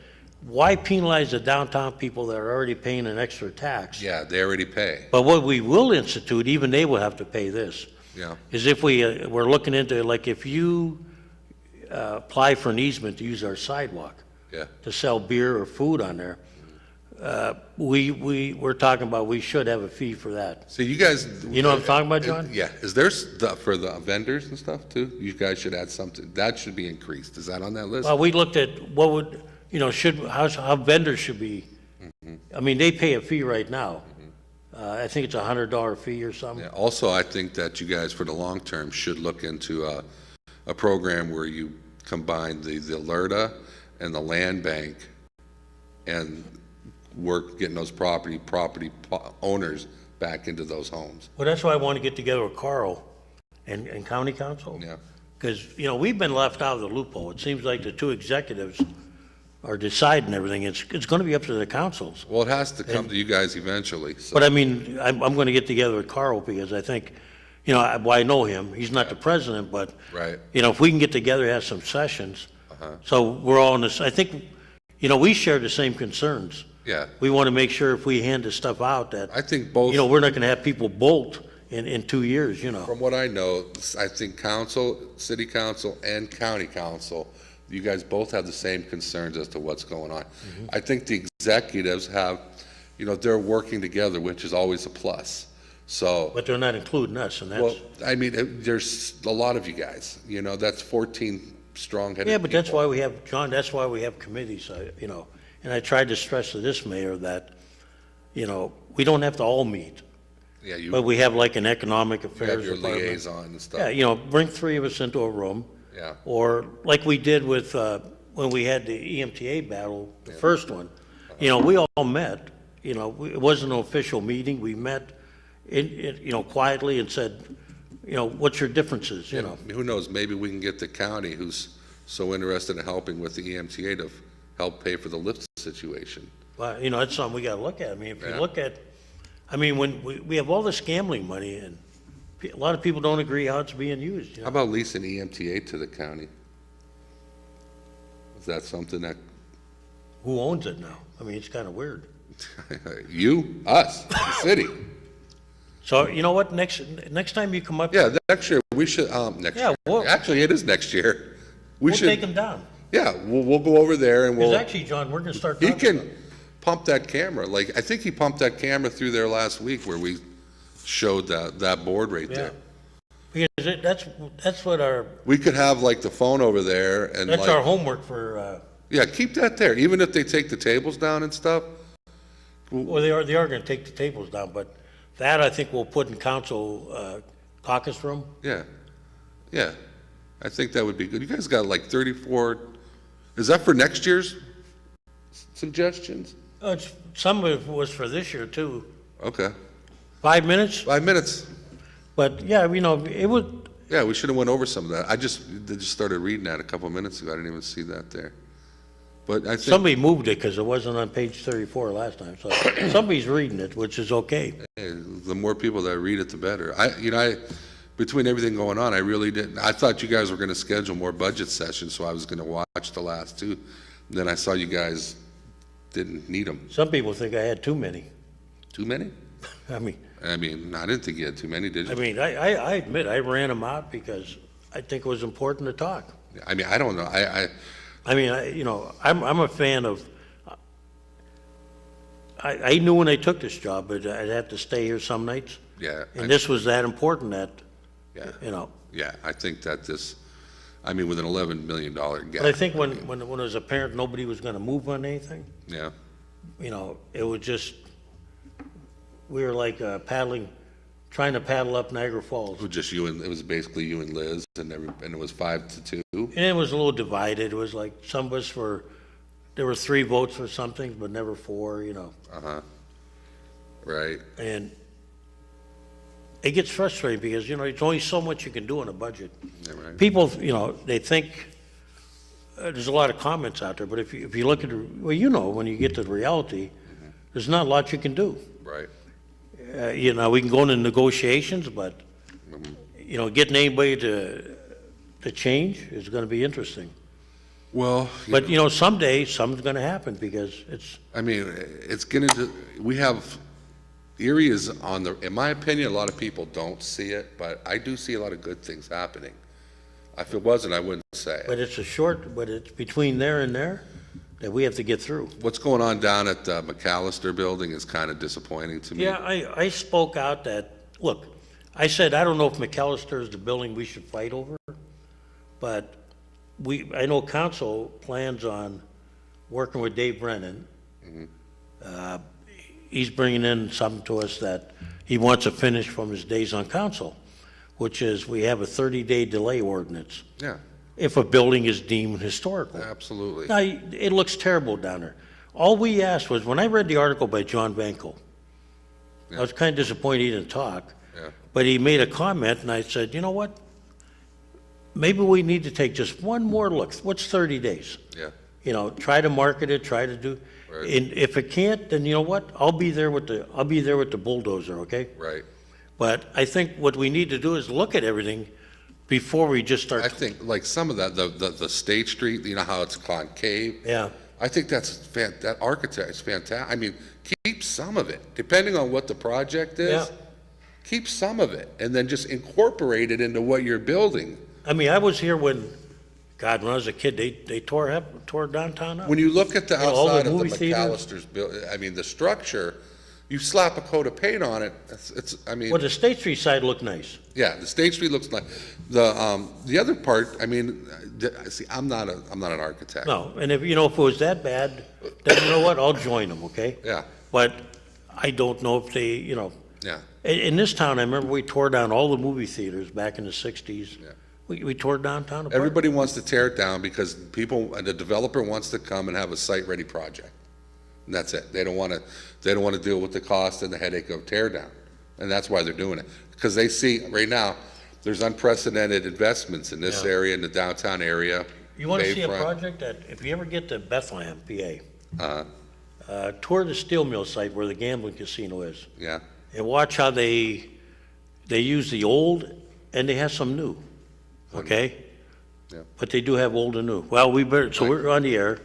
why penalize the downtown people that are already paying an extra tax? yeah, they already pay, But what we will institute, even they will have to pay this, yeah, is if we're looking into, like, if you apply for an easement to use our sidewalk, yeah. to sell beer or food on there, we're talking about, we should have a fee for that. So you guys. You know what I'm talking about, John? Yeah, is there stuff for the vendors and stuff too? You guys should add something, that should be increased. Is that on that list? Well, we looked at what would, how vendors should be, I mean, they pay a fee right now. I think it's $100 fee or something. Yeah, also, I think that you guys, for the long term, should look into a program where you combine the LERTA and the land bank and work getting those property owners back into those homes. Well, that's why I want to get together with Carl and county council. Yeah, Because, we've been left out of the loophole. It seems like the two executives are deciding everything. It's going to be up to the councils. well, it has to come to you guys eventually, so. But I mean, I'm going to get together with Carl because I think, I know him. He's not the president, but, Right. if we can get together, have some sessions. So we're all in this, I think, we share the same concerns. Yeah, We want to make sure if we hand this stuff out that, I think both. we're not going to have people bolt in 2 years, From what I know, I think council, city council, and county council, you guys both have the same concerns as to what's going on. I think the executives have, they're working together, which is always a plus. So, But they're not including us, and well, that's, I mean, there's a lot of you guys, that's 14 strong-headed people. yeah, but that's why we have, John, that's why we have committees, and I tried to stress to this mayor that, we don't have to all meet, Yeah, you but we have like an economic have affairs your department. liaison and stuff. Yeah, bring 3 of us into a room. Yeah. Or like we did with, when we had the EMTA battle, the first one, we all met, it wasn't an official meeting, we met quietly and said, what's your differences, Who knows, maybe we can get the county, who's so interested in helping with the EMTA, to help pay for the lift situation. But, that's something we gotta look at. I mean, if you Yeah. look at, when we have all this gambling money, and a lot of people don't agree how it's being used, How about leasing EMTA to the county? Is that something that, Who owns it now? I mean, it's kinda weird. you, us, the city? So you know what, next time you come up, Yeah, next year, we should, next Yeah, year. well- Actually, it is next year. We we'll take should, them down. yeah, we'll go over there and Because we'll, actually, John, we're gonna start he talking about can it. pump that camera. Like, I think he pumped that camera through there last week where we showed that board right Yeah. there. Because that's what We could have like the phone over there and that's our like, homework for, yeah, keep that there. Even if they take the tables down and stuff. well, they are gonna take the tables down, but that I think we'll put in council, caucus room. Yeah, yeah. I think that would be good. You guys got like 34, is that for next year's suggestions? Some of it was for this year too. Okay, 5 minutes, 5 minutes. but yeah, it would, Yeah, we should have went over some of that. I just started reading that a couple of minutes ago. I didn't even see that there. But I think, somebody moved it because it wasn't on page 34 last time, so somebody's reading it, which is okay. hey, the more people that read it, the better. Between everything going on, I really didn't, I thought you guys were gonna schedule more budget sessions, so I was gonna watch the last two. Then I saw you guys didn't need them. Some people think I had too many. Too many? I mean, I didn't think you had too many, did you? I admit, I ran them out because I think it was important to talk. I don't know. I'm a fan of, I knew when I took this job, but I'd have to stay here some nights. Yeah. And this was that important that, Yeah. Yeah, I think that with an $11 million gap. but I think when it was apparent nobody was gonna move on anything, Yeah, it was just, we were like trying to paddle up Niagara Falls. it was basically you and Liz, and it was 5-2. And it was a little divided. It was like some of us there were 3 votes for something, but never 4, Uh-huh. Right. And it gets frustrating because, there's only so much you can do in a budget. Yeah, right. People, they think, there's a lot of comments out there, but if you look at, when you get to the reality, there's not a lot you can do. Right. We can go into negotiations, but, getting anybody to change is gonna be interesting. Well, But, someday, something's gonna happen because we have, Erie is in my opinion, a lot of people don't see it, but I do see a lot of good things happening. If it wasn't, I wouldn't say But it. it's between there and there that we have to get through. What's going on down at the McAllister building is kind of disappointing to me. Yeah, I spoke out that, look, I said, I don't know if McAllister is the building we should fight over, but I know council plans on working with Dave Brennan. He's bringing in something to us that he wants to finish from his days on council, which is we have a 30-day delay ordinance Yeah, if a building is deemed historical. absolutely. Now, it looks terrible down there. All we asked was, when I read the article by John Banco, I was kind of disappointed he didn't talk, Yeah. but he made a comment, and I said, you know what? Maybe we need to take just one more look. What's 30 days? Yeah, Try to market it, try to do, Right. and if it can't, then you know what? I'll be there with the bulldozer, okay? right. But I think what we need to do is look at everything before we just I start, think like some of that, the State Street, how it's concave. yeah. I think that architect is fantastic. Keep some of it, depending on what the project is. Yeah. Keep some of it, and then just incorporate it into what you're building. I was here when I was a kid, they tore downtown up. When you look at the all the outside of the movie theaters. McAllister's building, the structure, you slap a coat of paint on it, Well, the State Street side looked nice. yeah, the State Street looks like, the other part, see, I'm not an architect. No, and if it was that bad, then you know what, I'll join them, okay? Yeah, But I don't know if they, yeah, in this town, I remember we tore down all the movie theaters back in the 60s. Yeah. We tore downtown apart. everybody wants to tear it down because the developer wants to come and have a site-ready project. And that's it. They don't want to deal with the cost and the headache of tear down. And that's why they're doing it. Because they see, right now, there's unprecedented investments in this Yeah. area, in the downtown area. You want to see a Bayfront. project that, if you ever get to Bethlehem, PA, tour the steel mill site where the gambling casino is, Yeah, and watch how they use the old, and they have some new, okay? Yeah. But they do have old and new. Well, we're on the air.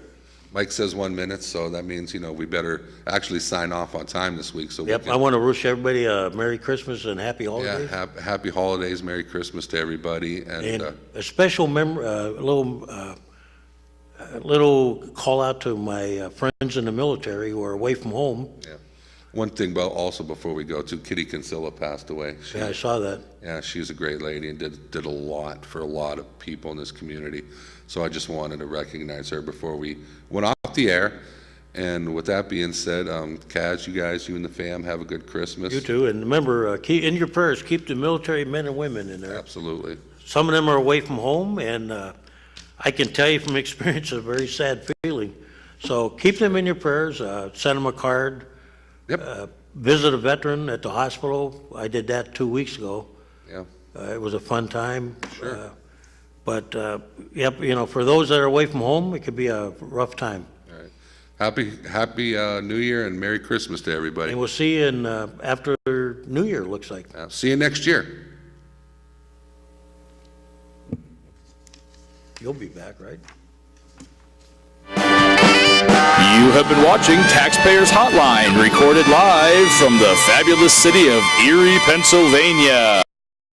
Mike says 1 minute, so that means, we better actually sign off on time this week, so we Yep, can. I want to wish everybody a Merry Christmas and Happy Yeah, Holidays. happy holidays, Merry Christmas to everybody, And a special little call out to my friends in the military who are away from home. yeah. One thing about also before we go to, Kitty Kinsella passed away. Yeah, I saw that. Yeah, she's a great lady and did a lot for a lot of people in this community. So I just wanted to recognize her before we went off the air. And with that being said, Kaz, you and the fam, have a good Christmas. You too, and remember, keep in your prayers, keep the military men and women in there. Absolutely. Some of them are away from home, and I can tell you from experience, a very sad feeling. So keep them in your prayers, send them a card. Yep. Visit a veteran at the hospital. I did that 2 weeks ago. Yeah. It was a fun time. Sure. But, yep, for those that are away from home, it could be a rough time. All right. Happy New Year and Merry Christmas to everybody. And we'll see you after New Year, looks like. See you next year. You'll be back, right? You have been watching Taxpayers Hotline, recorded live from the fabulous city of Erie, Pennsylvania.